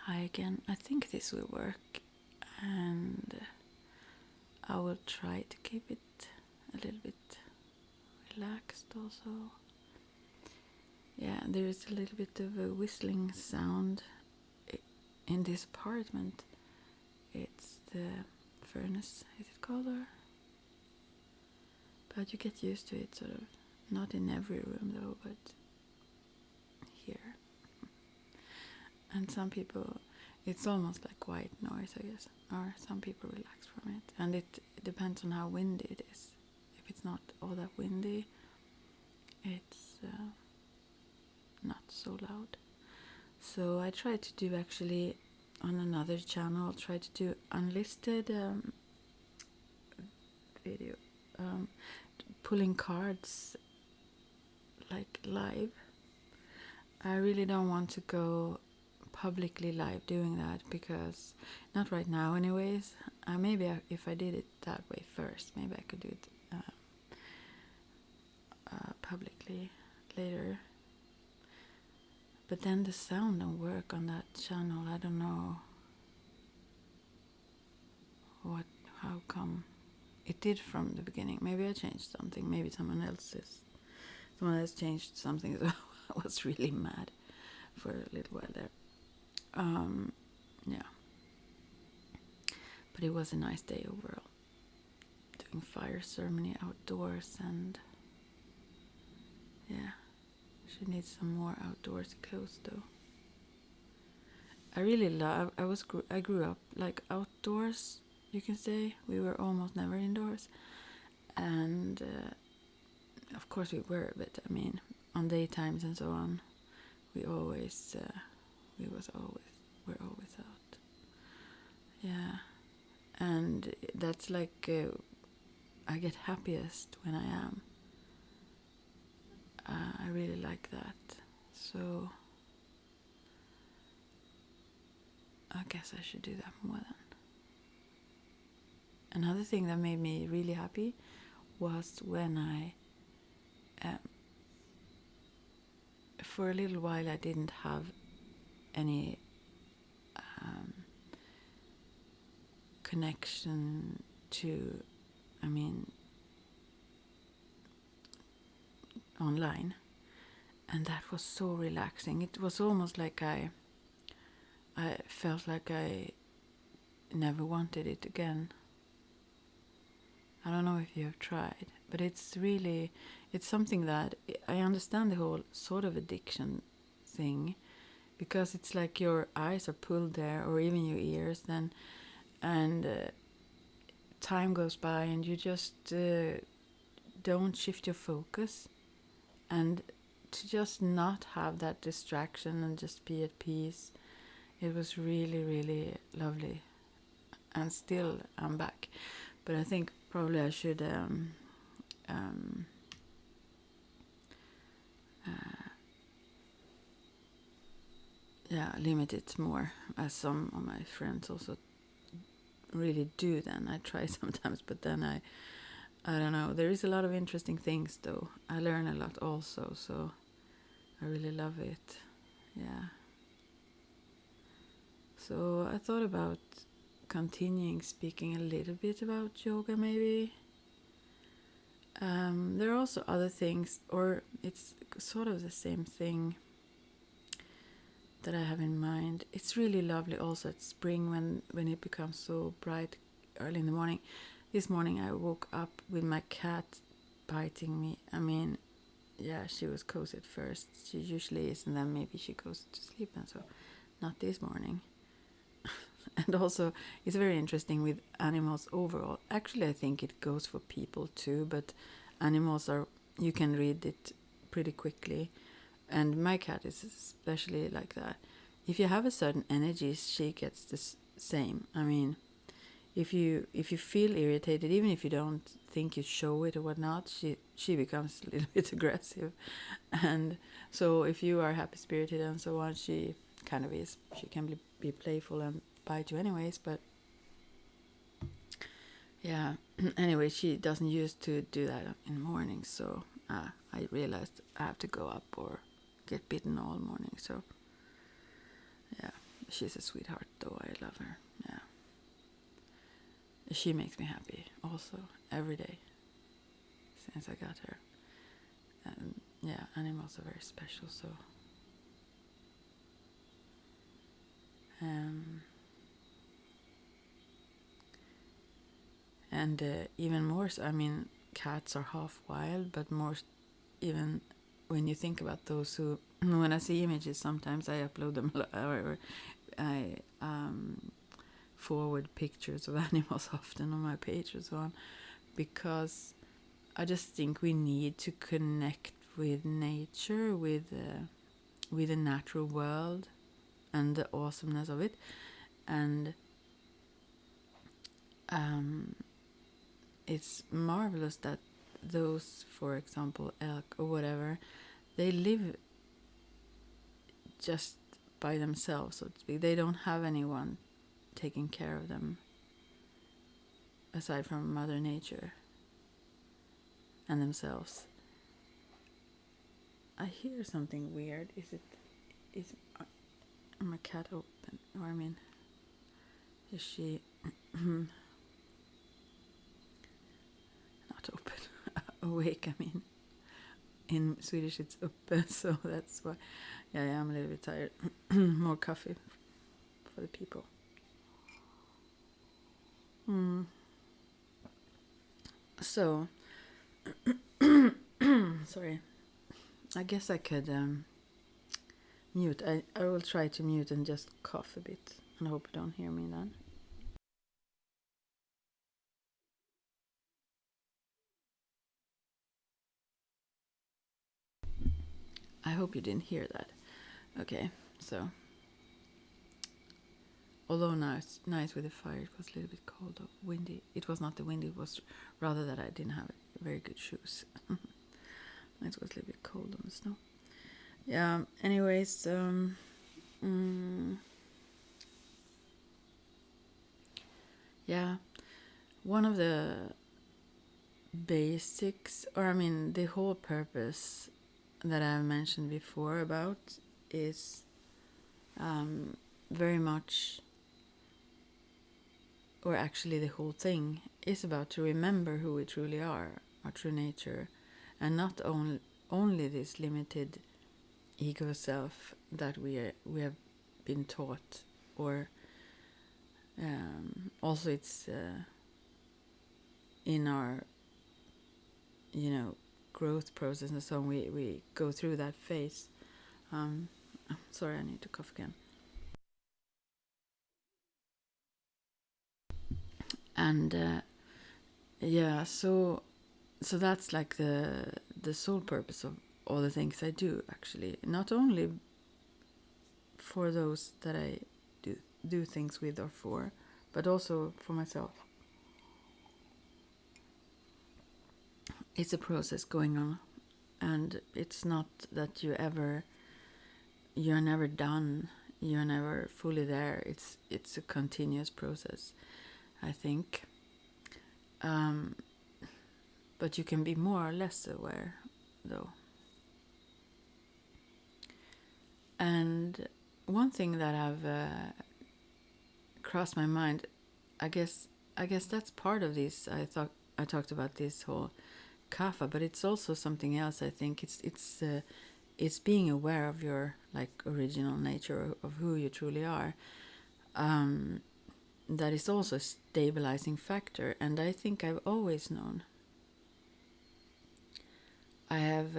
Hi again. I think this will work, and I will try to keep it a little bit relaxed also. Yeah, there is a little bit of a whistling sound in this apartment. It's the furnace, is it called? Or? But you get used to it, sort of. Not in every room though, but here. And some people, it's almost like white noise, I guess. Or some people relax from it. And it depends on how windy it is. If it's not all that windy, it's not so loud. So I try to do actually on another channel, try to do unlisted video, pulling cards like live. I really don't want to go publicly live doing that, because not right now anyways. If I did it that way first, maybe I could do it publicly later. But then the sound don't work on that channel. I don't know how come. It did from the beginning. Maybe I changed something. Maybe someone else changed something. So I was really mad for a little while there. Yeah. But it was a nice day overall. Doing fire ceremony outdoors, and yeah, should need some more outdoors clothes though. I really love. I grew up like outdoors. You can say we were almost never indoors, and of course we were. But I mean, on daytimes and so on, we're always out. Yeah, and that's like I get happiest when I am. I really like that. So I guess I should do that more then. Another thing that made me really happy was when I, for a little while, I didn't have any connection to, online. And that was so relaxing. It was almost like I felt like I never wanted it again. I don't know if you have tried, but it's something that I understand the whole sort of addiction thing, because it's like your eyes are pulled there, or even your ears then, and time goes by and you just don't shift your focus, and to just not have that distraction and just be at peace. It was really, really lovely. And still I'm back. But I think probably I should limit it more, as some of my friends also really do. Then I try sometimes, but then I don't know. There is a lot of interesting things though. I learn a lot also, so I really love it. Yeah. So I thought about continuing speaking a little bit about yoga maybe. There are also other things, or it's sort of the same thing that I have in mind. It's really lovely also at spring when it becomes so bright early in the morning. This morning I woke up with my cat biting me. I mean, yeah, she was cozy at first. She usually is, and then maybe she goes to sleep, and so not this morning. And also, it's very interesting with animals overall. Actually, I think it goes for people too, but animals you can read it pretty quickly. And my cat is especially like that. If you have a certain energy, she gets the same. I mean, if you feel irritated, even if you don't think you show it or whatnot, she becomes a little bit aggressive. And so if you are happy spirited and so on, she kind of is. She can be playful and bite you anyways, but yeah. Anyway, she doesn't used to do that in the morning, so I realized I have to go up or get bitten all morning. So yeah, She's a sweetheart, though. I love her. Yeah. She makes me happy also every day since I got her. And yeah, animals are very special. So, and even more. So, I mean, cats are half wild, but more even when you think about those who. When I see images, sometimes I upload them or I forward pictures of animals often on my page and so on, because I just think we need to connect with nature, with the natural world, and the awesomeness of it, and it's marvelous that those, for example, elk or whatever, they live just by themselves, so to speak. They don't have anyone taking care of them aside from Mother Nature and themselves. I hear something weird. Is my cat open? Or I mean, is she not open? Awake, I mean. In Swedish it's uppe, so that's why. Yeah, I'm a little bit tired. More coffee for the people. So, sorry. I guess I could mute. I will try to mute and just cough a bit. And I hope you don't hear me then. I hope you didn't hear that. Okay, so. Although nice with the fire, it was a little bit cold or windy. It was not the wind, it was rather that I didn't have very good shoes. It was a little bit cold on the snow. Yeah, anyways, yeah, one of the basics, or I mean, the whole purpose that I've mentioned before about is very much, or actually the whole thing is about to remember who we truly are, our true nature, and not only this limited ego self that we have been taught, or also it's in our growth process and so on, we go through that phase. Sorry, I need to cough again. And yeah, so that's like the sole purpose of all the things I do, actually, not only for those that I do things with or for, but also for myself. It's a process going on, and it's not that you're never done, you're never fully there. It's a continuous process, I think. But you can be more or less aware, though. And one thing that I've crossed my mind, I guess that's part of this. I talked about this whole kapha, but it's also something else. I think it's being aware of your original nature, of who you truly are. That is also a stabilizing factor, and I think I've always known. I have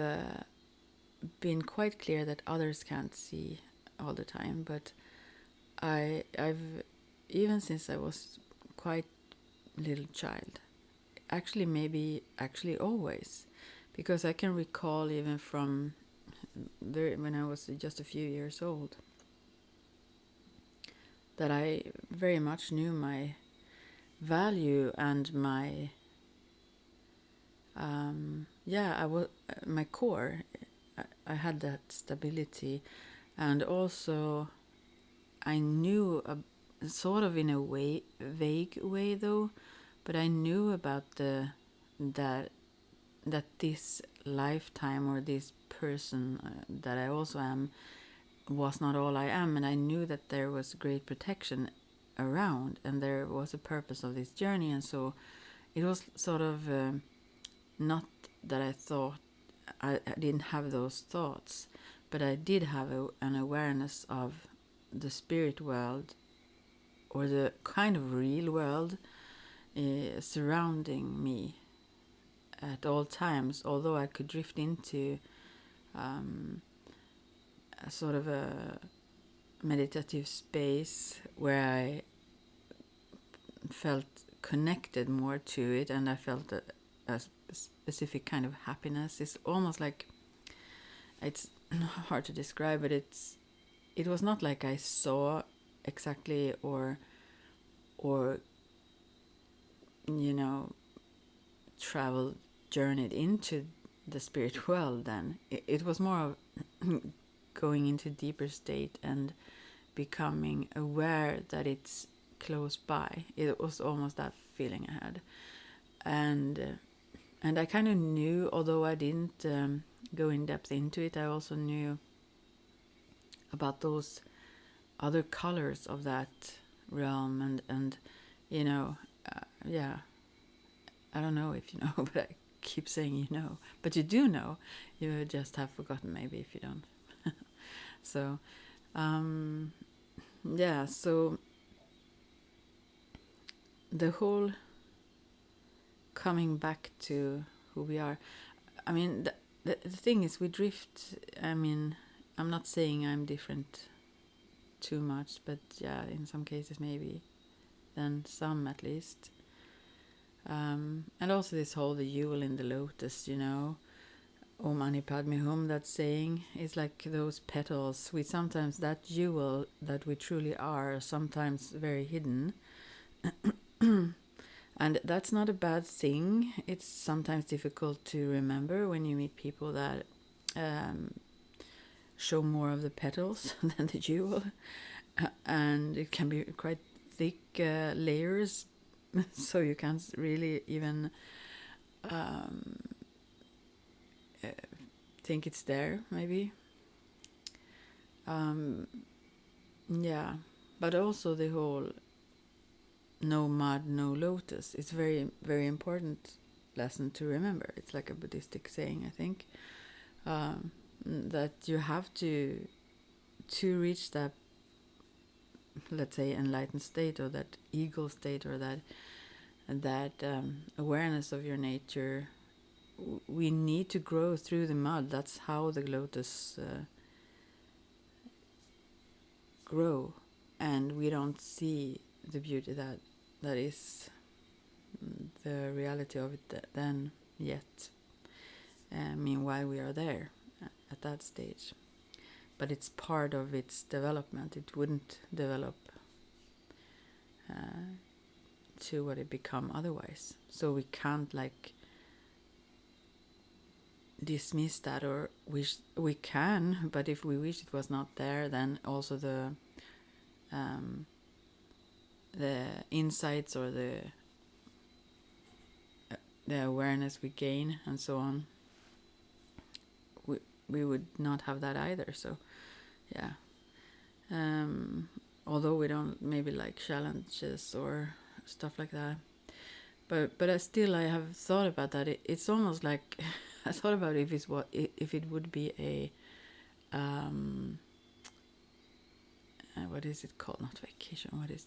been quite clear that others can't see all the time, but I've even since I was quite little child, actually always, because I can recall even from when I was just a few years old, that I very much knew my value and my my core. I had that stability, and also I knew sort of in a way, vague way though, but I knew about that this lifetime, or this person that I also am, was not all I am, and I knew that there was great protection around, and there was a purpose of this journey. And so it was sort of not that I thought I didn't have those thoughts, but I did have an awareness of the spirit world, or the kind of real world surrounding me at all times, although I could drift into a sort of a meditative space where I felt connected more to it, and I felt a specific kind of happiness. It's almost like, it's hard to describe, but it was not like I saw exactly or traveled, journeyed into the spirit world. Then it was more of going into deeper state and becoming aware that it's close by. It was almost that feeling I had, and I kind of knew, although I didn't go in depth into it, I also knew about those other colors of that realm, and yeah, I don't know if you know, but I keep saying but you do know. You just have forgotten maybe if you don't. So yeah, so the whole coming back to who we are, I mean, the thing is, we drift. I mean, I'm not saying I'm different too much, but yeah, in some cases maybe, than some at least. And also this whole, the jewel in the lotus, Om Mani Padme Hum, that saying is like those petals. We sometimes, that jewel that we truly are sometimes very hidden. And that's not a bad thing. It's sometimes difficult to remember when you meet people that show more of the petals than the jewel. And it can be quite thick layers, so you can't really even think it's there, maybe. Yeah, but also the whole no mud, no lotus. It's very, very important lesson to remember. It's like a Buddhistic saying, I think, that you have to reach that, let's say, enlightened state, or that eagle state, or that awareness of your nature. We need to grow through the mud. That's how the lotus grow, and we don't see the beauty that is the reality of it then yet. Meanwhile, we are there at that stage, but it's part of its development. It wouldn't develop to what it become otherwise. So we can't dismiss that, or wish. We can, but if we wish it was not there, then also the insights, or the awareness we gain and so on, we would not have that either. So yeah, although we don't maybe like challenges or stuff like that, but I have thought about that. It's almost like I thought about if it would be a what is it called? Not vacation. What is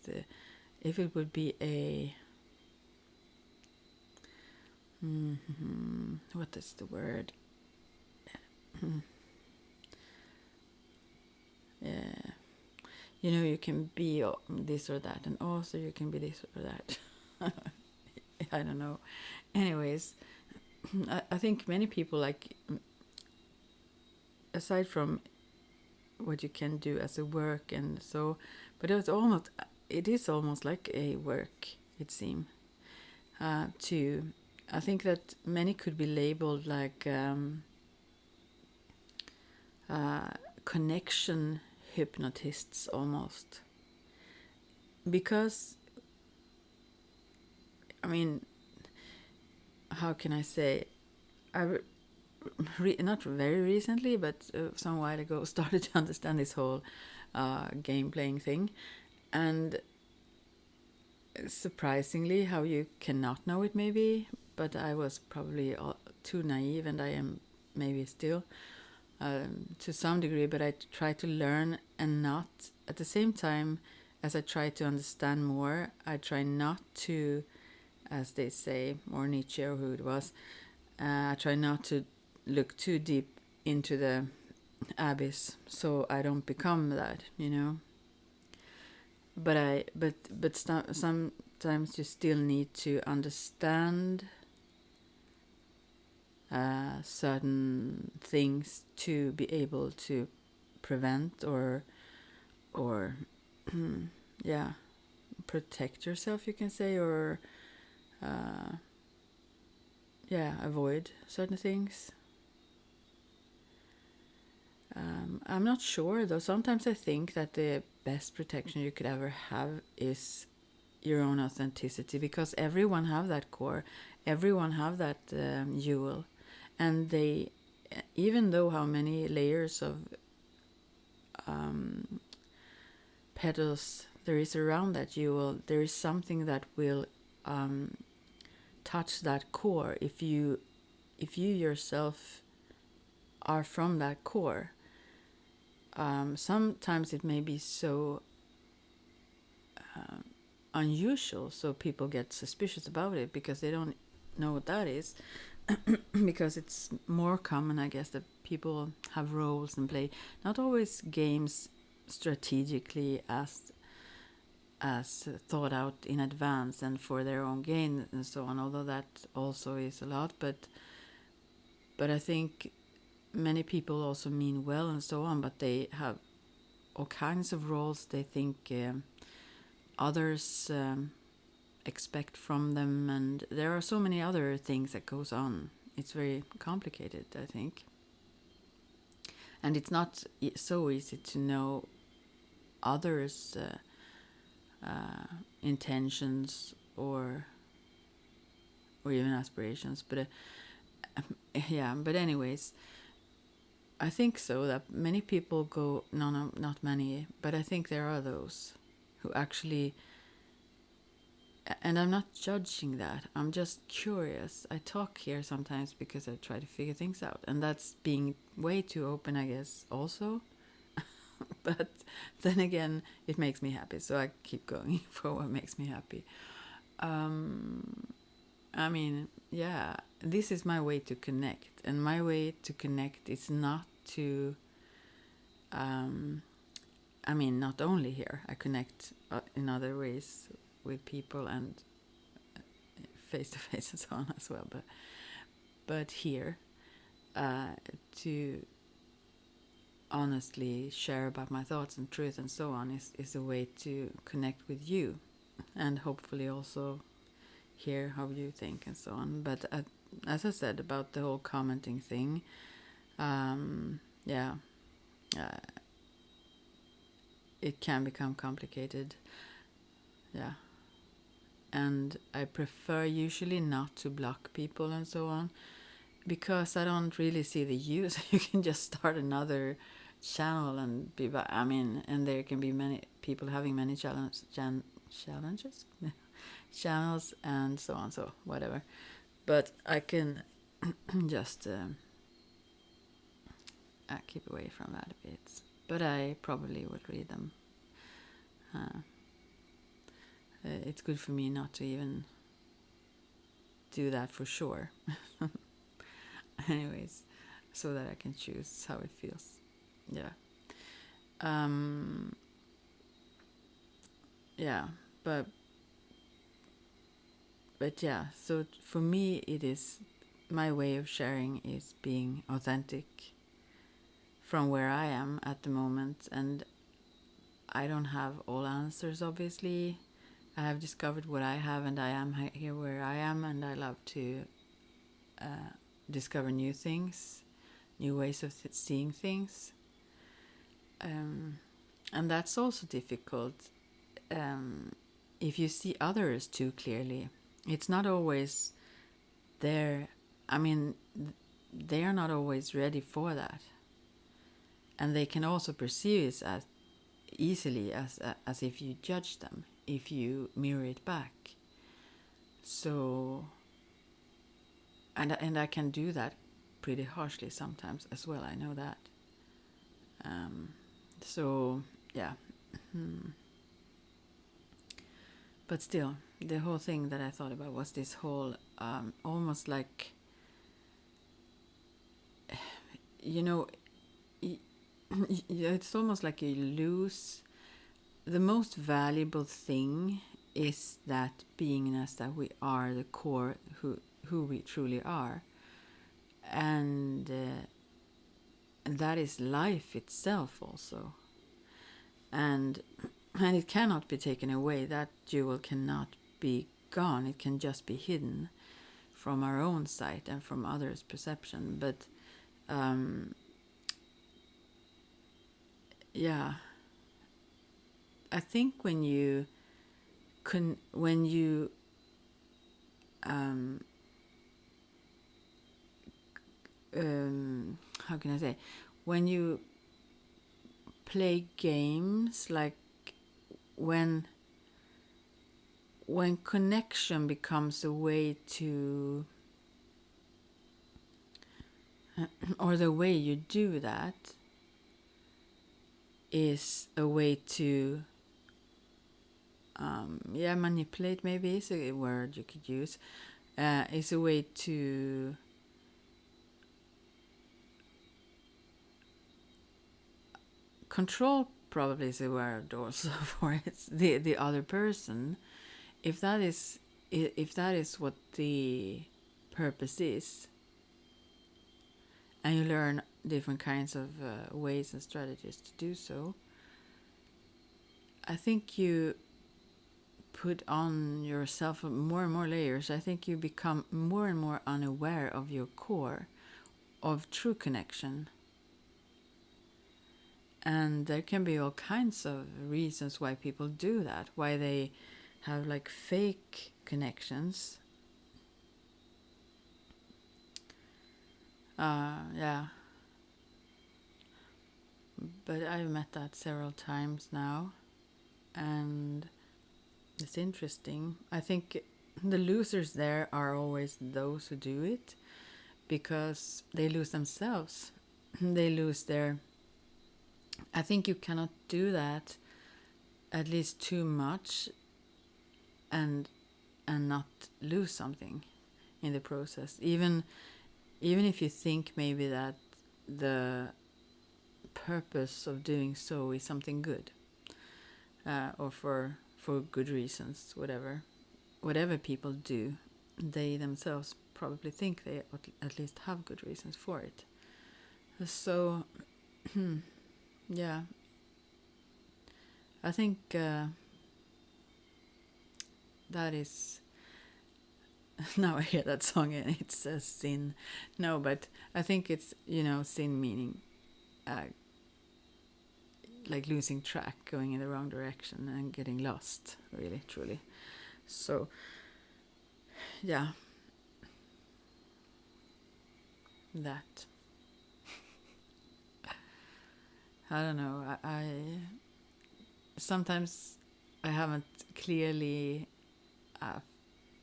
if it would be a what is the word? Yeah, you can be this or that, and also you can be this or that. I don't know. Anyways, I think many people, aside from what you can do as a work, and so, but it is almost like a work, it seems. I think that many could be labeled like connection hypnotists almost, because I mean, how can I say, not very recently, but some while ago, started to understand this whole game playing thing. And surprisingly, how you cannot know it maybe, but I was probably too naive, and I am maybe still to some degree, but I try to learn and not, at the same time as I try to understand more, I try not to, as they say, or Nietzsche or who it was, I try not to look too deep into the abyss, so I don't become that, you know. But sometimes you still need to understand certain things to be able to prevent or yeah, protect yourself, you can say, or yeah, avoid certain things. I'm not sure though. Sometimes I think that the best protection you could ever have is your own authenticity, because everyone have that core, everyone have that jewel, and they, even though how many layers of petals there is around that jewel, there is something that will touch that core if you yourself are from that core. Sometimes it may be so unusual, so people get suspicious about it because they don't know what that is. Because it's more common, I guess, that people have roles and play not always games strategically as thought out in advance and for their own gain and so on, although that also is a lot. But I think many people also mean well and so on, but they have all kinds of roles they think others expect from them, and there are so many other things that goes on. It's very complicated, I think, and it's not so easy to know others' intentions or even aspirations. But yeah, but anyways, I think so that many people go, no, not many, but I think there are those who actually, and I'm not judging that, I'm just curious. I talk here sometimes because I try to figure things out, and that's being way too open, I guess, also. But then again, it makes me happy, so I keep going for what makes me happy. I mean, yeah, this is my way to connect, and my way to connect is not to, I mean, not only here, I connect in other ways with people and face to face and so on as well, but here, to honestly share about my thoughts and truth and so on is a way to connect with you, and hopefully also hear how you think and so on. But as I said about the whole commenting thing, yeah, it can become complicated, yeah, and I prefer usually not to block people and so on, because I don't really see the use. You can just start another channel and be back. I mean, and there can be many people having many challenges channels and so on, so whatever. But I can just keep away from that a bit, but I probably would read them. It's good for me not to even do that for sure. Anyways, so that I can choose how it feels. Yeah. Yeah, but yeah, so for me it is, my way of sharing is being authentic from where I am at the moment, and I don't have all answers, obviously. I have discovered what I have, and I am here where I am, and I love to discover new things, new ways of seeing things. And that's also difficult if you see others too clearly. It's not always there. I mean, they are not always ready for that, and they can also perceive it as easily as if you judge them, if you mirror it back. So, and I can do that pretty harshly sometimes as well. I know that. So yeah. But still, the whole thing that I thought about was this whole almost like, you know, it's almost like you lose the most valuable thing is that beingness that we are, the core, who we truly are, and that is life itself also, and it cannot be taken away. That jewel cannot be gone. It can just be hidden from our own sight and from others' perception. But yeah, I think when you how can I say, when you play games, like when connection becomes a way to or the way you do that is a way to manipulate, maybe is a word you could use, is a way to control, probably is a word also for it, the other person, if that is what the purpose is, and you learn different kinds of ways and strategies to do so. I think you put on yourself more and more layers. I think you become more and more unaware of your core, of true connection. And there can be all kinds of reasons why people do that, why they have like fake connections. Yeah. But I've met that several times now, and it's interesting. I think the losers there are always those who do it, because they lose themselves. They lose their... I think you cannot do that, at least too much, and not lose something in the process. Even if you think maybe that the purpose of doing so is something good, or for good reasons, whatever people do, they themselves probably think they at least have good reasons for it. So yeah, I think that is... Now I hear that song and it's a sin. No, but I think it's, sin meaning like losing track, going in the wrong direction and getting lost, really, truly. So, yeah. That. I don't know. I sometimes I haven't clearly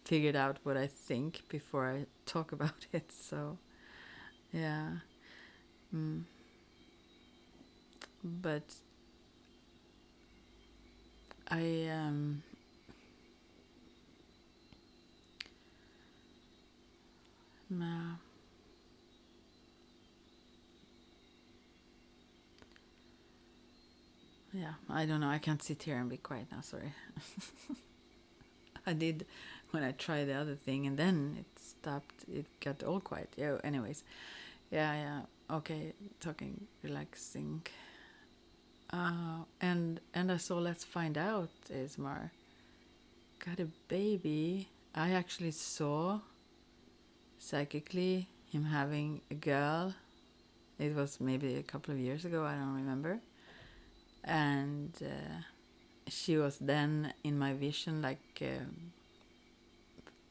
figured out what I think before I talk about it. So, yeah. But I yeah, I don't know. I can't sit here and be quiet now. Sorry. I did when I tried the other thing, and then it stopped. It got all quiet. Yeah. Anyways, yeah. Okay, talking, relaxing. And I saw Let's Find Out, Ismar got a baby. I actually saw psychically him having a girl. It was maybe a couple of years ago. I don't remember. And she was then in my vision, like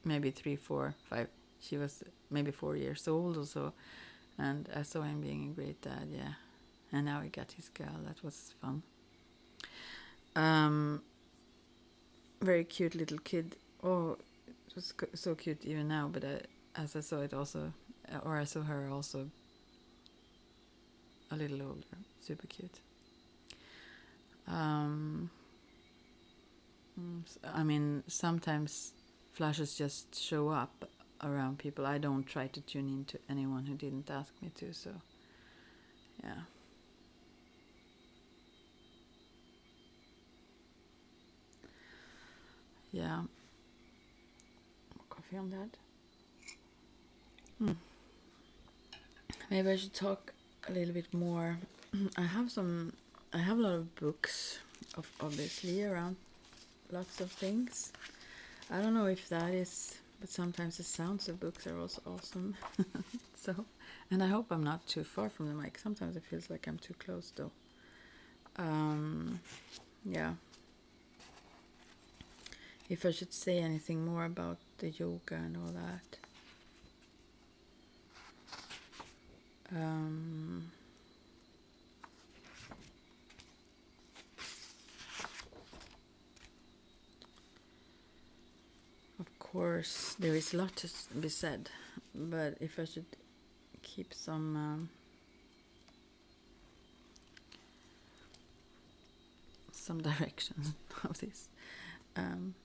maybe 3, 4, 5. She was maybe 4 years old or so, And I saw him being a great dad, yeah. And now he got his girl. That was fun. Very cute little kid. Oh, it was so cute even now. But as I saw it also, or I saw her also a little older. Super cute. I mean, sometimes flashes just show up around people. I don't try to tune into anyone who didn't ask me to. So, yeah. Yeah. More coffee on that. Maybe I should talk a little bit more. I have a lot of books, obviously, around lots of things. I don't know if that is, but sometimes the sounds of books are also awesome. So, and I hope I'm not too far from the mic. Sometimes it feels like I'm too close, though. Yeah. If I should say anything more about the yoga and all that. Of course, there is a lot to be said, but if I should keep some direction of this.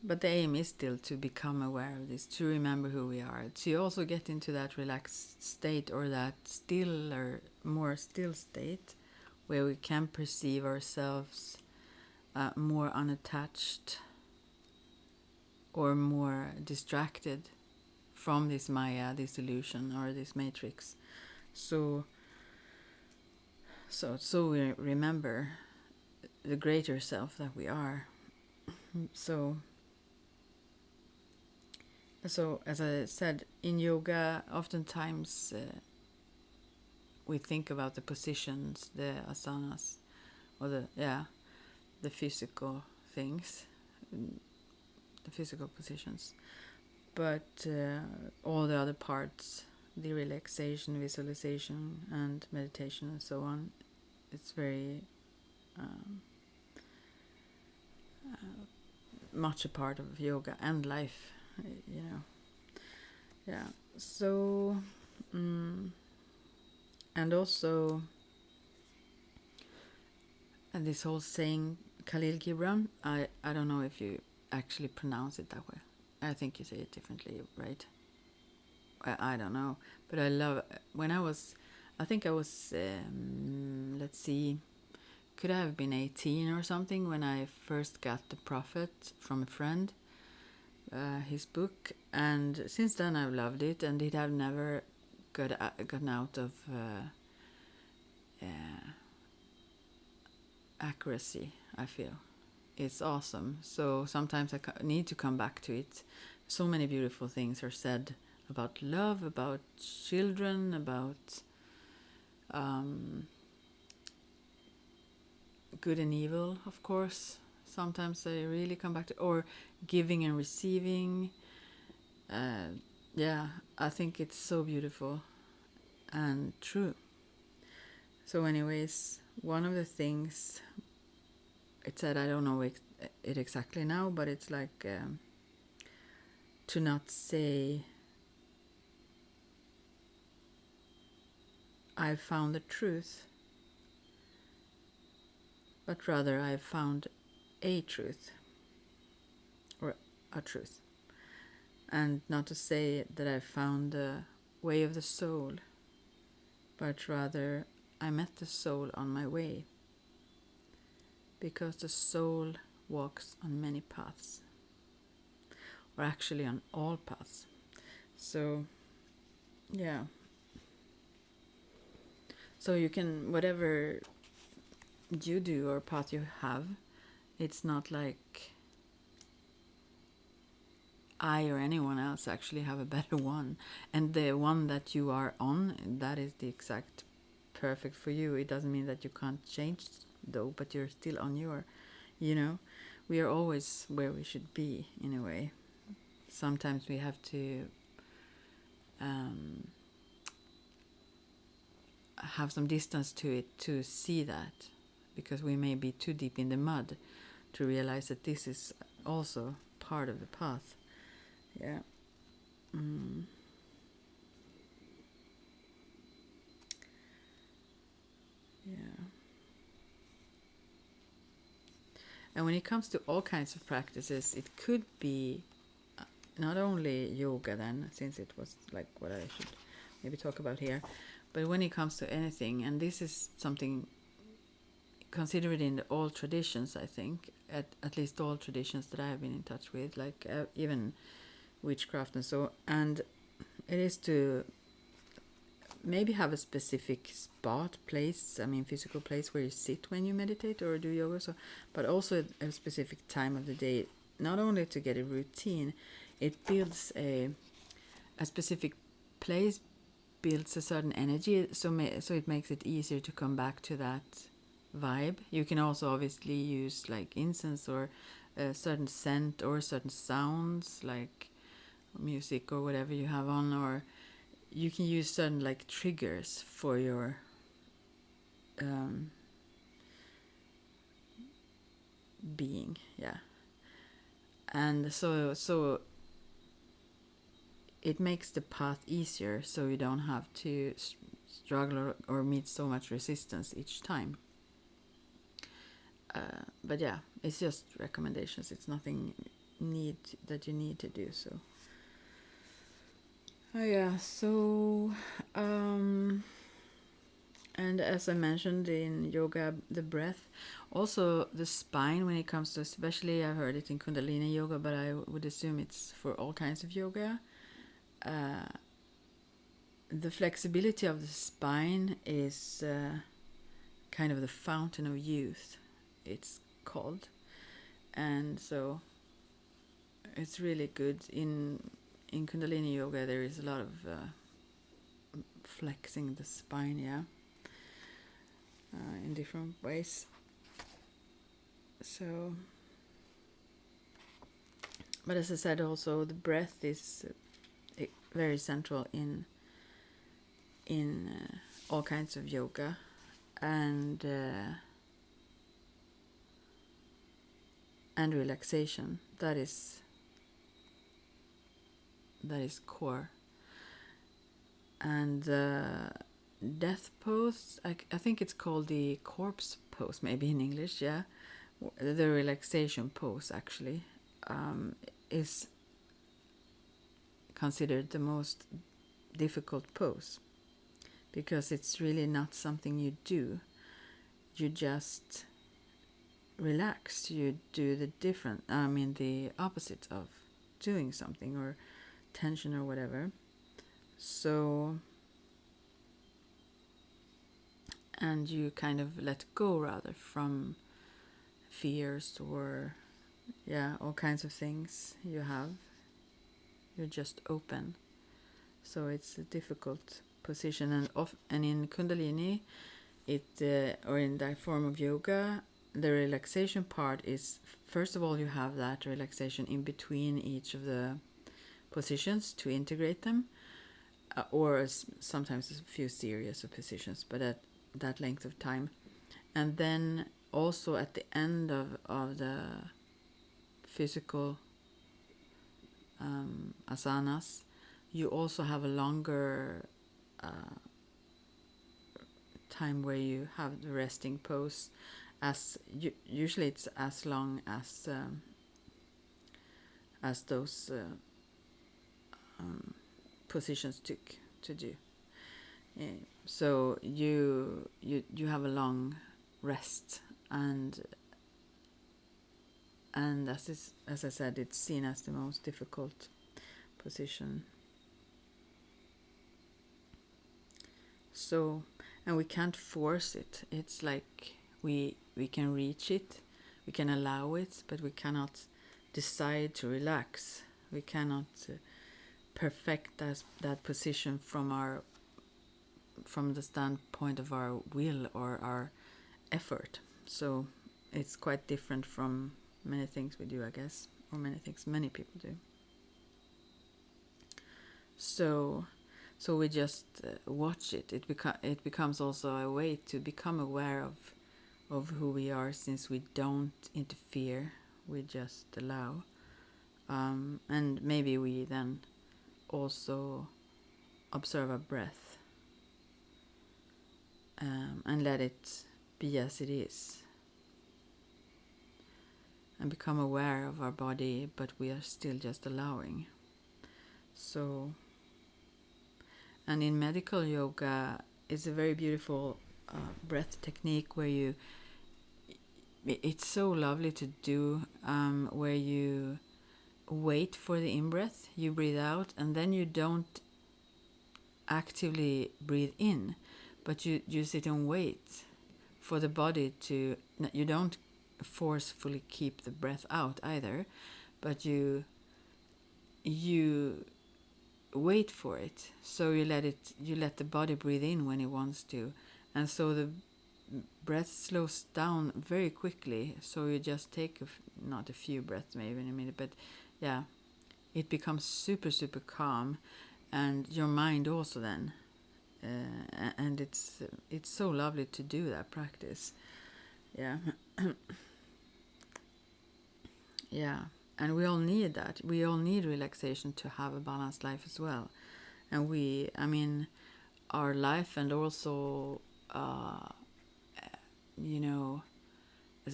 But the aim is still to become aware of this, to remember who we are, to also get into that relaxed state or that still or more still state where we can perceive ourselves more unattached or more distracted from this Maya, this illusion or this matrix. So we remember the greater self that we are. So as I said, in yoga, oftentimes we think about the positions, the asanas, or the physical things, the physical positions. But all the other parts, the relaxation, visualization, and meditation, and so on, it's very much a part of yoga and life, Yeah. So, and also, and this whole saying, Khalil Gibran, I don't know if you actually pronounce it that way. I think you say it differently, right? I don't know. But I love, I think I was, let's see, could I have been 18 or something when I first got The Prophet from a friend, his book. And since then I've loved it, and it have never gotten out of accuracy, I feel. It's awesome. So sometimes I need to come back to it. So many beautiful things are said about love, about children, about good and evil, of course. Sometimes I really come back to, or giving and receiving. I think it's so beautiful and true. So anyways, one of the things it said, I don't know it exactly now, but it's like to not say I've found the truth, but rather I've found a truth or a truth. And not to say that I found the way of the soul, but rather I met the soul on my way, because the soul walks on many paths, or actually on all paths. So yeah, so you can, whatever you do or path you have, it's not like I or anyone else actually have a better one, and the one that you are on, that is the exact perfect for you. It doesn't mean that you can't change though, but you're still on your, we are always where we should be in a way. Sometimes we have to have some distance to it to see that, because we may be too deep in the mud to realize that this is also part of the path. Yeah. Mm. Yeah. And when it comes to all kinds of practices, it could be not only yoga then, since it was like what I should maybe talk about here, but when it comes to anything, and this is something considered in all traditions, I think, at least all traditions that I have been in touch with, like even witchcraft and so, and it is to maybe have a specific spot, place, I mean physical place where you sit when you meditate or do yoga, so, but also a specific time of the day, not only to get a routine, it builds a specific place, builds a certain energy, so it makes it easier to come back to that vibe. You can also obviously use like incense or a certain scent or certain sounds like music or whatever you have on, or you can use certain like triggers for your being, yeah. And so it makes the path easier, so you don't have to struggle or meet so much resistance each time. But yeah, it's just recommendations. It's nothing that you need to do. So, oh yeah. So, and as I mentioned in yoga, the breath, also the spine. When it comes to, especially, I've heard it in Kundalini yoga, but I would assume it's for all kinds of yoga. The flexibility of the spine is kind of the fountain of youth, it's called, and so it's really good in Kundalini yoga. There is a lot of flexing the spine, yeah, in different ways. So, but as I said, also the breath is very central in all kinds of yoga, and relaxation. That is core. And death pose, I think it's called the corpse pose, maybe in English, yeah. The relaxation pose actually is considered the most difficult pose, because it's really not something you do. You just relax. You do the opposite of doing something, or tension or whatever. So, and you kind of let go rather from fears or all kinds of things you have. You're just open. So it's a difficult position, and in Kundalini, or in that form of yoga, the relaxation part is, first of all, you have that relaxation in between each of the positions to integrate them, or sometimes a few series of positions, but at that length of time. And then also at the end of the physical asanas, you also have a longer time where you have the resting pose, as usually it's as long as those positions took to do. So you have a long rest, and as I said, it's seen as the most difficult position. So, and we can't force it. It's like we can reach it, we can allow it, but we cannot decide to relax. We cannot perfect that position from the standpoint of our will or our effort. So it's quite different from many things we do, I guess, or many things many people do. So So we just watch it. It becomes also a way to become aware of who we are, since we don't interfere, we just allow. And maybe we then also observe our breath, and let it be as it is, and become aware of our body, but we are still just allowing. So, and in medical yoga, it's a very beautiful breath technique where it's so lovely to do, where you wait for the in-breath, you breathe out, and then you don't actively breathe in, but you sit and wait for the body to, you don't forcefully keep the breath out either, but you wait for it. So you let the body breathe in when it wants to, and so the breath slows down very quickly. So you just take not a few breaths, maybe in a minute, but yeah, it becomes super super calm, and your mind also then, and it's so lovely to do that practice. Yeah. Yeah, and we all need that. We all need relaxation to have a balanced life as well. And I mean, our life, and also, you know,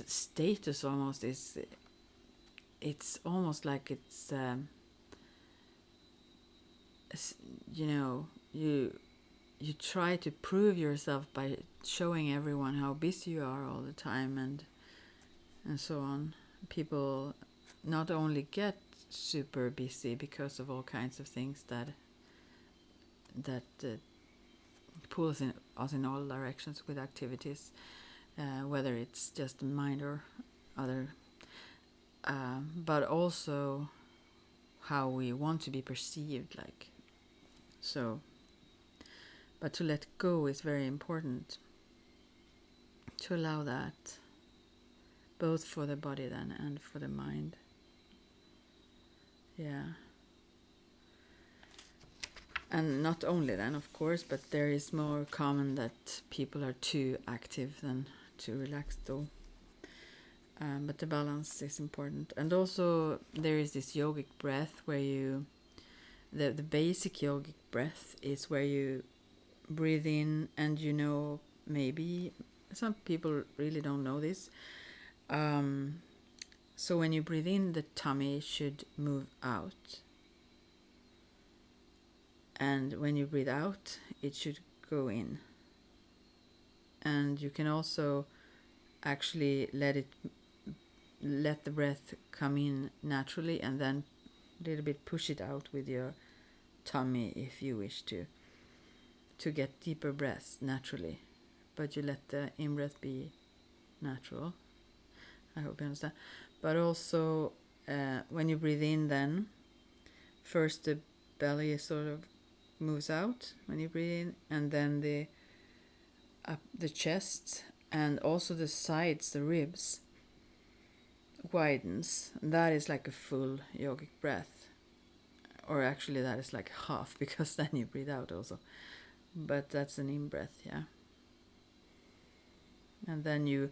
status almost is, it's almost like it's, you know, you try to prove yourself by showing everyone how busy you are all the time, and so on. People not only get super busy because of all kinds of things that pull us in all directions with activities, whether it's just mind or other, but also how we want to be perceived, like so. But to let go is very important. To allow that, both for the body then and for the mind. Yeah. And not only then, of course, but there is more common that people are too active than too relaxed, though. But the balance is important. And also there is this yogic breath where the basic yogic breath is where you breathe in, and maybe some people really don't know this. So when you breathe in, the tummy should move out. And when you breathe out, it should go in. And you can also actually let the breath come in naturally, and then a little bit push it out with your tummy if you wish to get deeper breaths naturally. But you let the in-breath be natural. I hope you understand. But also, when you breathe in, then first the belly sort of moves out when you breathe in, and then the chest and also the sides, the ribs, widens. That is like a full yogic breath, or actually that is like half, because then you breathe out also. But that's an in-breath, yeah. And then you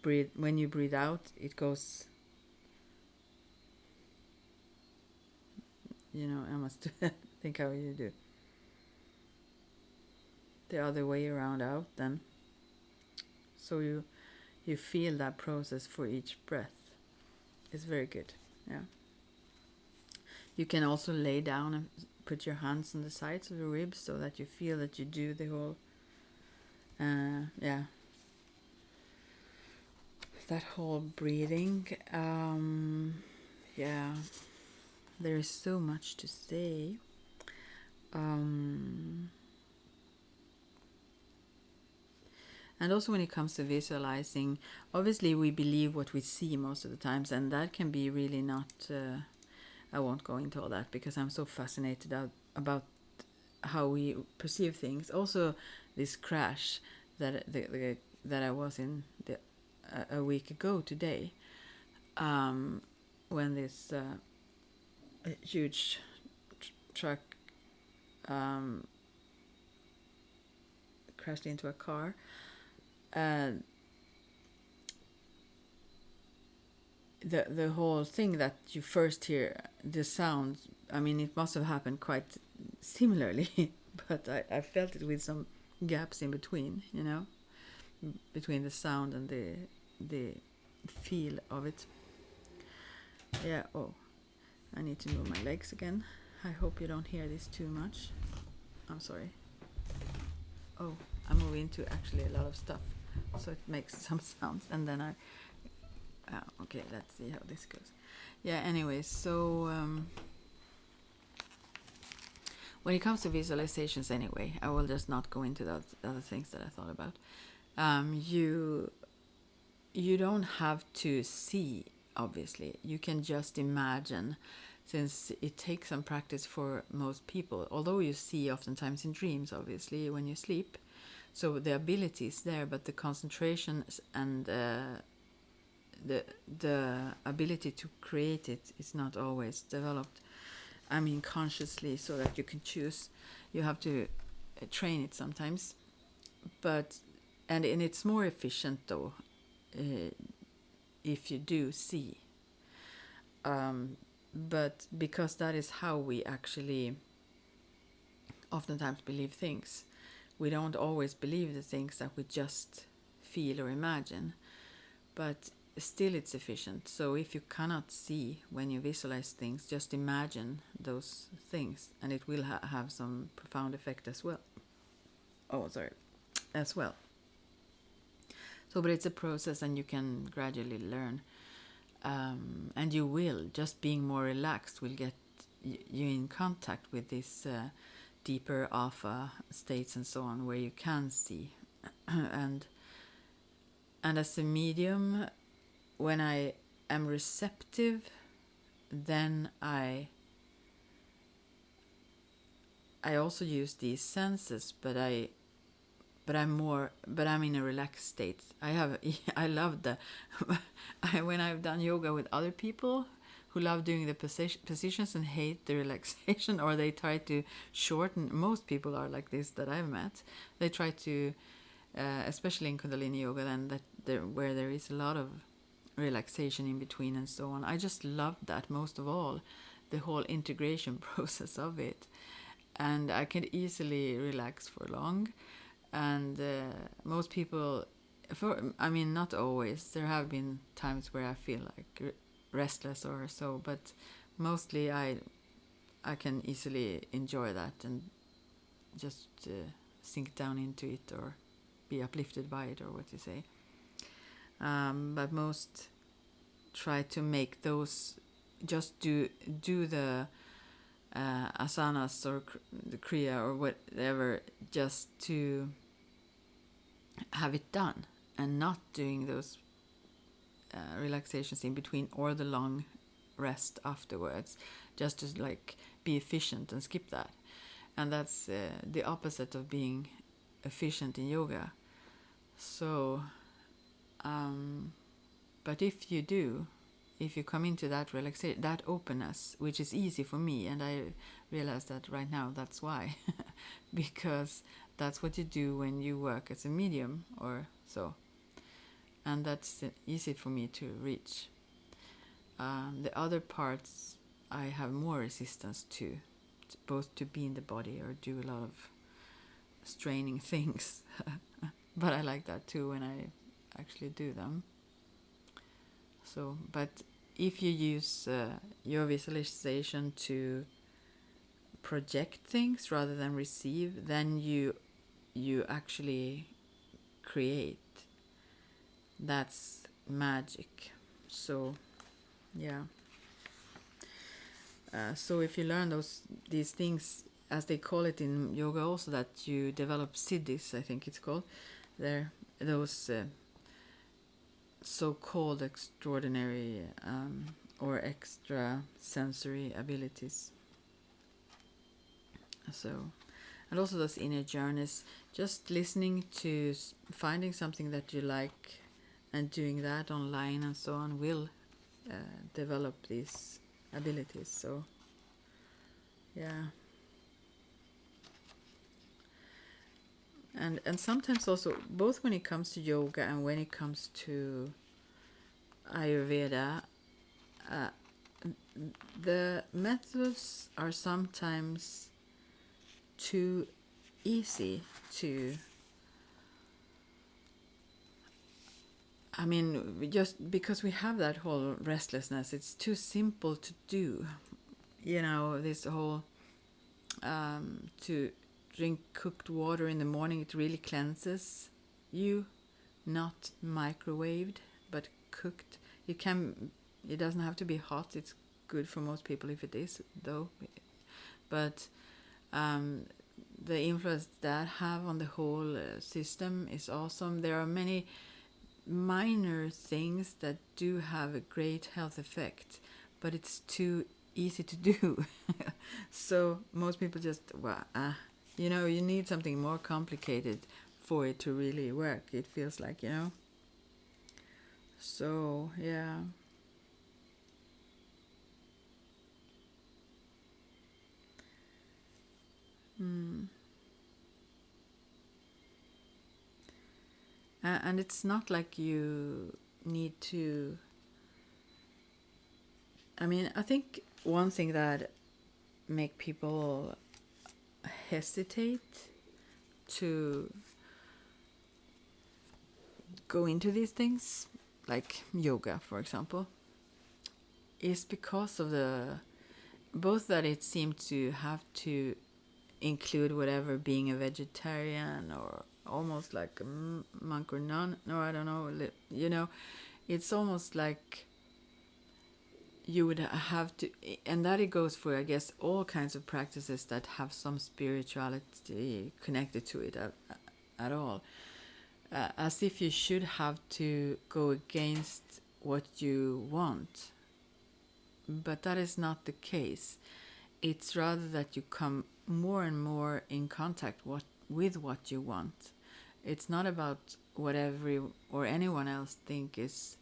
breathe. When you breathe out, it goes. I must think how you do. The other way around out then. So you feel that process for each breath. It's very good, yeah. You can also lay down and put your hands on the sides of the ribs so that you feel that you do the whole, that whole breathing. Yeah, there is so much to say. And also when it comes to visualizing, obviously we believe what we see most of the times, and that can be really not, I won't go into all that because I'm so fascinated about how we perceive things. Also this crash that that I was in a week ago today, when this huge truck um, crashed into a car, and the whole thing that you first hear the sound, I mean, it must have happened quite similarly, but I felt it with some gaps in between, you know, between the sound and the feel of it. Yeah. Oh, I need to move my legs again. I hope you don't hear this too much. I'm sorry. Oh, I'm moving into actually a lot of stuff, so it makes some sounds, and then okay, let's see how this goes. Yeah, anyways, so when it comes to visualizations, anyway, I will just not go into the other things that I thought about. You don't have to see, obviously. You can just imagine, since it takes some practice for most people. Although you see oftentimes in dreams, obviously, when you sleep. So the ability is there, but the concentration and the ability to create it is not always developed. I mean, consciously, so that you can choose. You have to train it sometimes, but and it's more efficient though, if you do see. But because that is how we actually oftentimes believe things, we don't always believe the things that we just feel or imagine. But still it's efficient. So if you cannot see when you visualize things, just imagine those things, and it will have some profound effect as well. Oh, sorry, as well. So, but it's a process, and you can gradually learn, and you will. Just being more relaxed will get you in contact with these deeper alpha states and so on, where you can see, and as a medium, when I am receptive, then I also use these senses, but I'm in a relaxed state. I love when I've done yoga with other people who love doing the positions and hate the relaxation, or they try to shorten. Most people are like this that I've met. They try to, especially in Kundalini yoga, then where there is a lot of relaxation in between and so on. I just love that most of all, the whole integration process of it, and I can easily relax for long. And most people, I mean, not always. There have been times where I feel like restless or so, but mostly I can easily enjoy that and just sink down into it or be uplifted by it, or what you say. But most try to make those, just do the asanas or the kriya or whatever, just to have it done, and not doing those relaxations in between or the long rest afterwards, just to like be efficient and skip that. And that's the opposite of being efficient in yoga. So but if you come into that relaxation, that openness, which is easy for me, and I realize that right now that's why, because that's what you do when you work as a medium or so, and that's easy for me to reach. The other parts I have more resistance to, both to be in the body or do a lot of straining things, but I like that too when I actually do them. So, but if you use your visualization to project things rather than receive, then you actually create. That's magic. So, yeah. So if you learn these things, as they call it in yoga, also that you develop siddhis, I think it's called. They're those so-called extraordinary or extra sensory abilities. So, and also those inner journeys, just listening to finding something that you like and doing that online and so on will develop these abilities. So, yeah. And sometimes also, both when it comes to yoga and when it comes to ayurveda, uh, the methods are sometimes too easy to, I mean, just because we have that whole restlessness, it's too simple to do. You know, this whole to drink cooked water in the morning, it really cleanses you, not microwaved, but cooked. It doesn't have to be hot. It's good for most people if it is, though. But um, the influence that have on the whole system is awesome. There are many minor things that do have a great health effect, but it's too easy to do. So most people just, well, you need something more complicated for it to really work. It feels like. So yeah. Mm. And it's not like you need to. I mean, I think one thing that make people hesitate to go into these things, like yoga, for example, is because of the both that it seems to have to include whatever being a vegetarian or almost like a monk or nun. No, I don't know. It's almost like you would have to, and that it goes for, I guess, all kinds of practices that have some spirituality connected to it at all. As if you should have to go against what you want. But that is not the case. It's rather that you come more and more in contact with what you want. It's not about what every or anyone else think is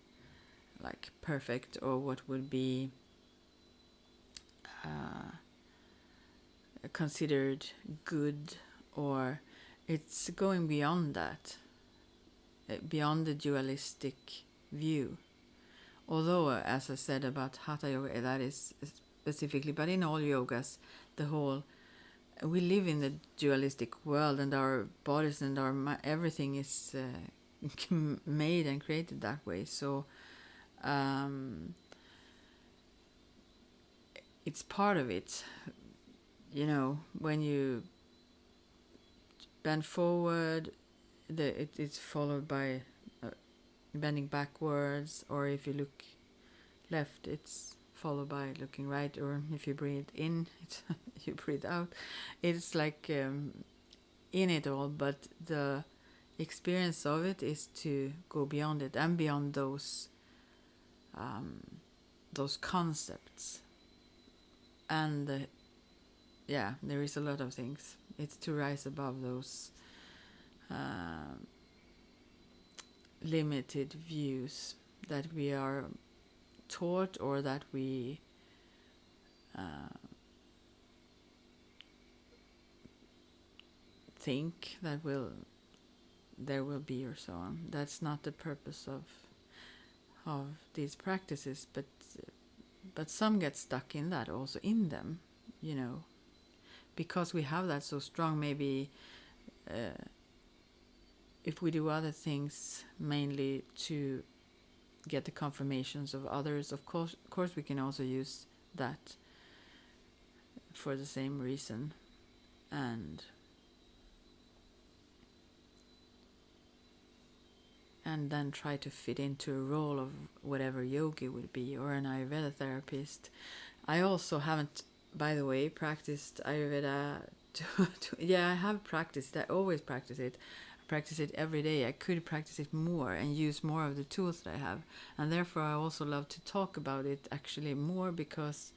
like perfect, or what would be uh, considered good, or it's going beyond that, beyond the dualistic view. Although, as I said about Hatha Yoga, that is specifically, but in all yogas, the whole, we live in the dualistic world, and our bodies and everything is made and created that way. So it's part of it. When you bend forward, it's followed by bending backwards, or if you look left, it's followed by looking right, or if you breathe in, you breathe out. It's like in it all, but the experience of it is to go beyond it and beyond those concepts. And there is a lot of things. It's to rise above those limited views that we are taught, or that we think that there will be, or so on. That's not the purpose of these practices, but some get stuck in that also in them, because we have that so strong. Maybe if we do other things mainly to get the confirmations of others, of course we can also use that for the same reason, and then try to fit into a role of whatever yogi would be, or an ayurveda therapist. I also haven't, by the way, practiced ayurveda I have practiced. I always practice it. I practice it every day. I could practice it more and use more of the tools that I have, and therefore I also love to talk about it actually more, because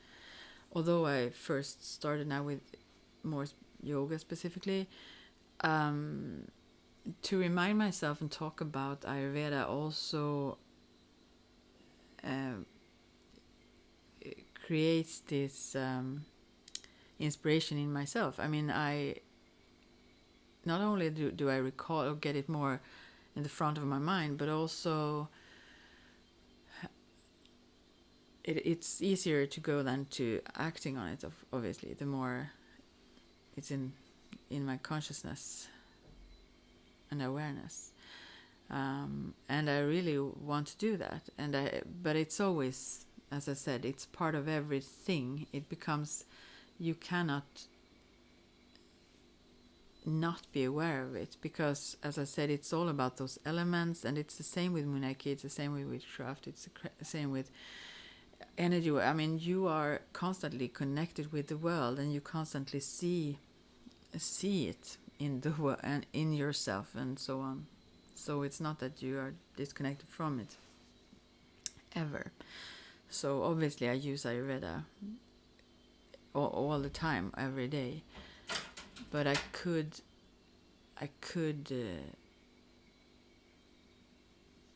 although I first started now with more yoga specifically, to remind myself and talk about Ayurveda also creates this inspiration in myself. I mean, not only do I recall or get it more in the front of my mind, but also it's easier to go than to acting on it. Obviously, the more it's in my consciousness and awareness, and I really want to do that. But it's always, as I said, it's part of everything. It becomes, you cannot not be aware of it, because, as I said, it's all about those elements, and it's the same with Munaki, it's the same with witchcraft, it's the same with energy. I mean, you are constantly connected with the world, and you constantly see it in the world and in yourself and so on. So it's not that you are disconnected from it ever. So obviously I use Ayurveda all the time, every day, but I could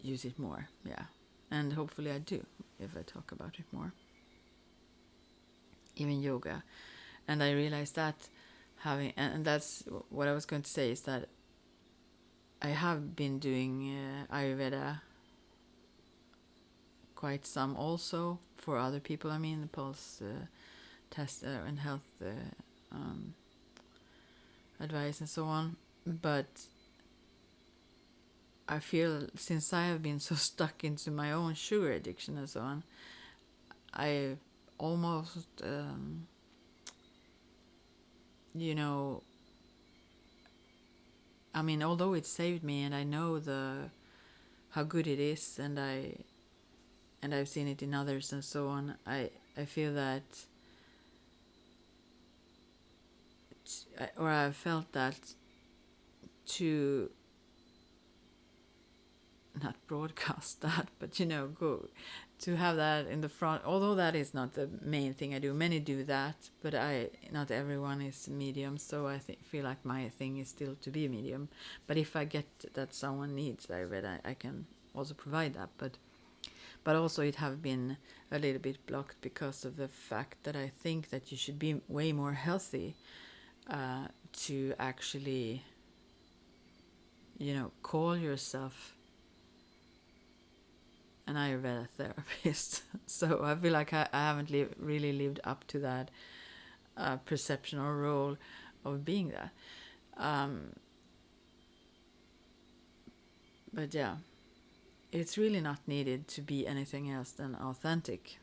use it more, yeah, and hopefully I do if I talk about it more. Even yoga, and I realized that and that's what I was going to say, is that I have been doing Ayurveda quite some also for other people. I mean, the pulse test and health advice and so on. But I feel, since I have been so stuck into my own sugar addiction and so on, I almost, I mean, although it saved me, and I know how good it is, and I've seen it in others and so on, I feel that, or I've felt that, to not broadcast that, but go to have that in the front, although that is not the main thing I do. Many do that, but not everyone is medium, so I feel like my thing is still to be a medium. But if I get that someone needs Ayurveda, I can also provide that. But also it have been a little bit blocked because of the fact that I think that you should be way more healthy to actually, call yourself an Ayurveda therapist. So I feel like I haven't really lived up to that perception or role of being that. But yeah, it's really not needed to be anything else than authentic.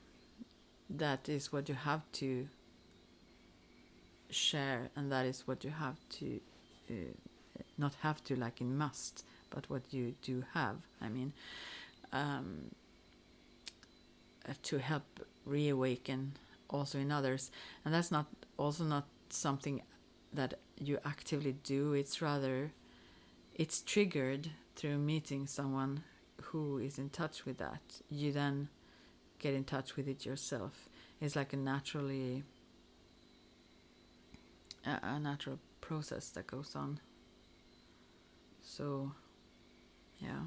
That is what you have to share, and that is what you have to, not have to like in must, but what you do have. I mean, to help reawaken also in others. And that's not something that you actively do. It's rather, it's triggered through meeting someone who is in touch with that. You then get in touch with it yourself. It's like a natural process that goes on. So yeah.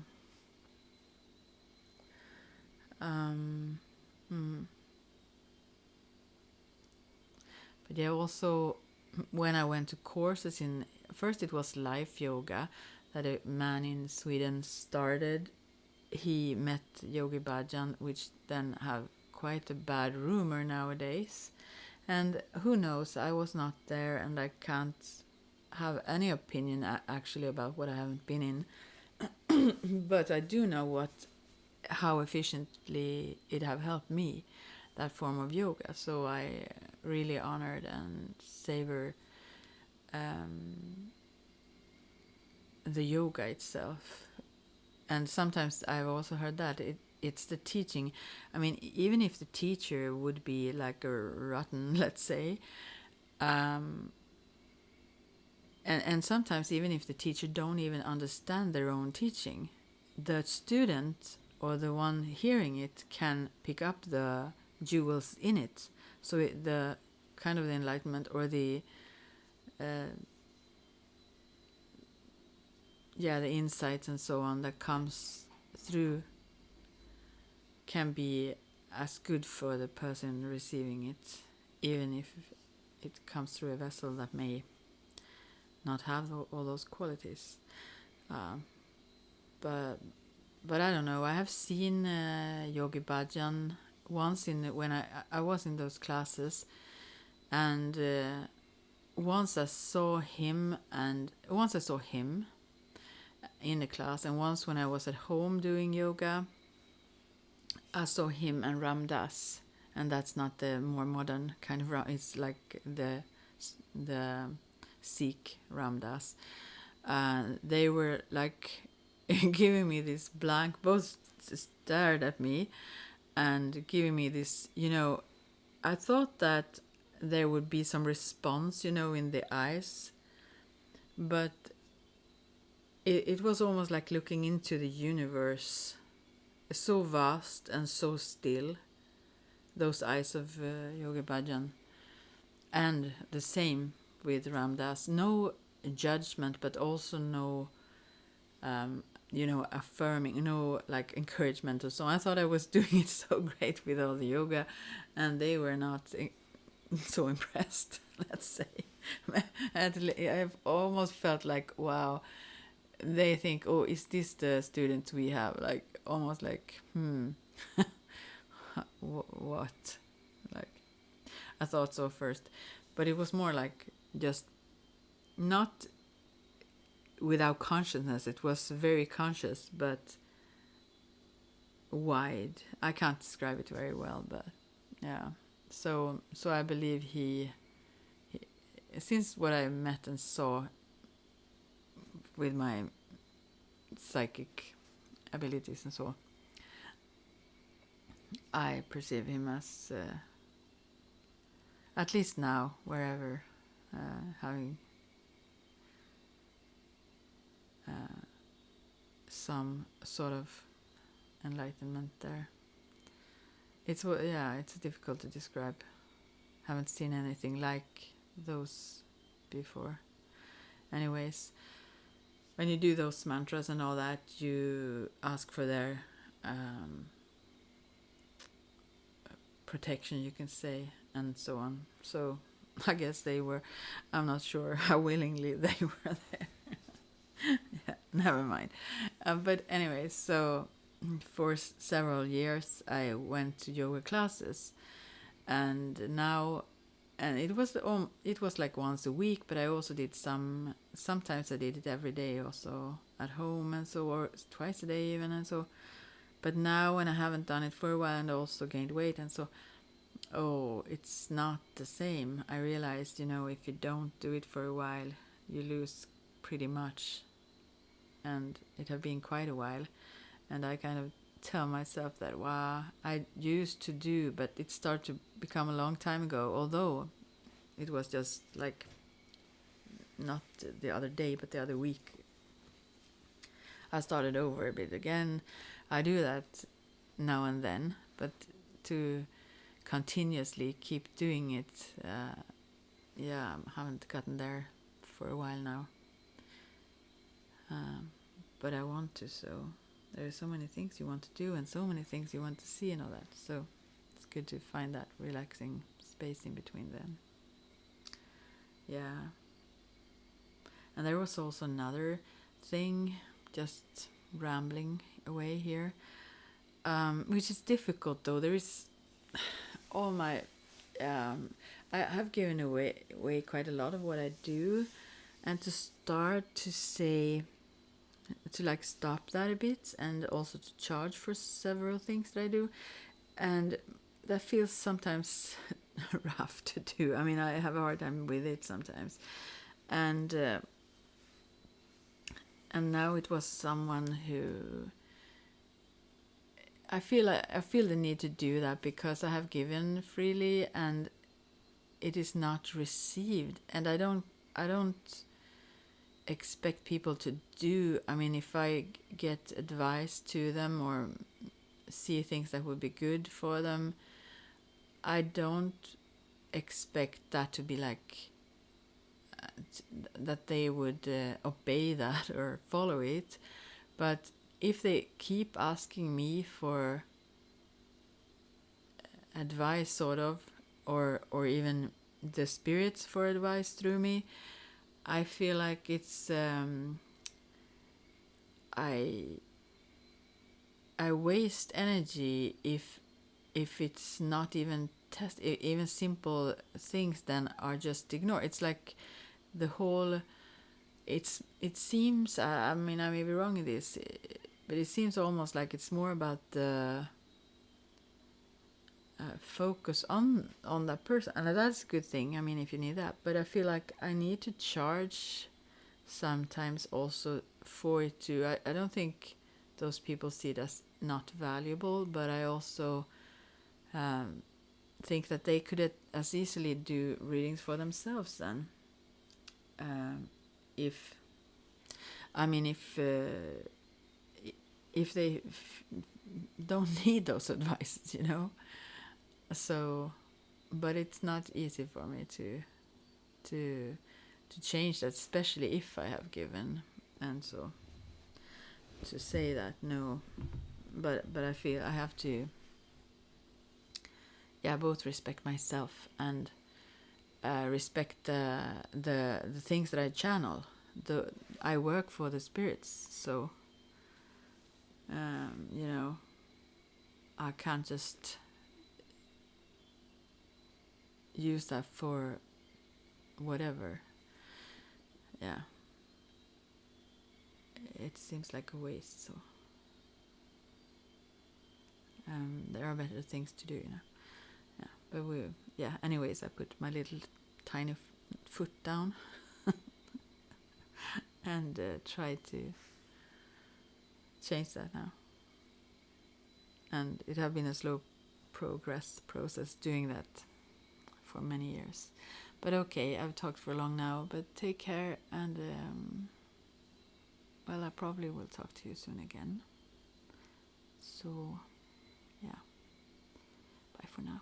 But yeah, also when I went to courses first it was life yoga that a man in Sweden started. He met Yogi Bhajan, which then have quite a bad rumor nowadays. And who knows, I was not there, and I can't have any opinion actually about what I haven't been in. But I do know how efficiently it have helped me, that form of yoga. So I really honored and savor the yoga itself. And sometimes I've also heard that it's the teaching. I mean, even if the teacher would be like a rotten, let's say, and sometimes even if the teacher don't even understand their own teaching, the student or the one hearing it can pick up the jewels in it. So the kind of the enlightenment or the the insights and so on that comes through can be as good for the person receiving it, even if it comes through a vessel that may not have all those qualities. Uh, but I don't know. I have seen Yogi Bhajan once when I was in those classes, and once I saw him in the class, and once when I was at home doing yoga, I saw him and Ram Dass, and that's not the more modern kind of Ram. It's like the Sikh Ram Dass. They were like giving me this blank, both stared at me and giving me this, I thought that there would be some response, in the eyes, but it was almost like looking into the universe, so vast and so still, those eyes of Yogi Bhajan. And the same with Ram Dass. No judgment, but also no affirming, like encouragement or so. I thought I was doing it so great with all the yoga, and they were not so impressed, let's say. I've almost felt like, wow, they think, oh, is this the student we have? Like, almost like, what? Like, I thought so first. But it was more like just not without consciousness. It was very conscious, but wide. I can't describe it very well, but yeah. So I believe he since what I met and saw with my psychic abilities and so, I perceive him as, at least now, wherever, having some sort of enlightenment there. It's difficult to describe. Haven't seen anything like those before. Anyways, when you do those mantras and all that, you ask for their protection, you can say, and so on. So I guess they were, I'm not sure how willingly they were there. Yeah, never mind. But anyway, so for several years I went to yoga classes, and it was like once a week, but I also did sometimes I did it every day also at home, and so, or twice a day even, and so. But now, when I haven't done it for a while and also gained weight, and so, it's not the same. I realized, if you don't do it for a while, you lose pretty much. And it had been quite a while, and I kind of tell myself that, wow, I used to do, but it started to become a long time ago, although it was just like not the other day but the other week. I started over a bit again. I do that now and then, but to continuously keep doing it, I haven't gotten there for a while now. But I want to, so there are so many things you want to do and so many things you want to see and all that. So it's good to find that relaxing space in between them. Yeah. And there was also another thing, just rambling away here, which is difficult though. There is all my, I have given away quite a lot of what I do, and to start to say, to like stop that a bit, and also to charge for several things that I do, and that feels sometimes rough to do. I mean, I have a hard time with it sometimes, and now it was someone who I feel the need to do that because I have given freely and it is not received, and I don't expect people to do. I mean, if I get advice to them or see things that would be good for them, I don't expect that to be like that they would obey that or follow it. But if they keep asking me for advice, sort of, or even the spirits for advice through me, I feel like it's I I waste energy if it's not even even simple things then are just ignored. It's like the whole it seems I mean I may be wrong in this, but it seems almost like it's more about the focus on that person, and that's a good thing. I mean, if you need that, but I feel like I need to charge sometimes also for it to. I don't think those people see it as not valuable, but I also think that they could as easily do readings for themselves then. If I mean if they don't need those advices, you know. So, but it's not easy for me to change that, especially if I have given, and so to say that no, but I feel I have to, yeah, both respect myself and respect the things that I channel. I work for the spirits, so you know, I can't just use that for whatever. Yeah, it seems like a waste. So there are better things to do, you know. Yeah, but yeah. Anyways, I put my little tiny foot down and try to change that now. And it have been a slow process doing that for many years. But okay, I've talked for long now. But take care, and well, I probably will talk to you soon again. So, yeah, bye for now.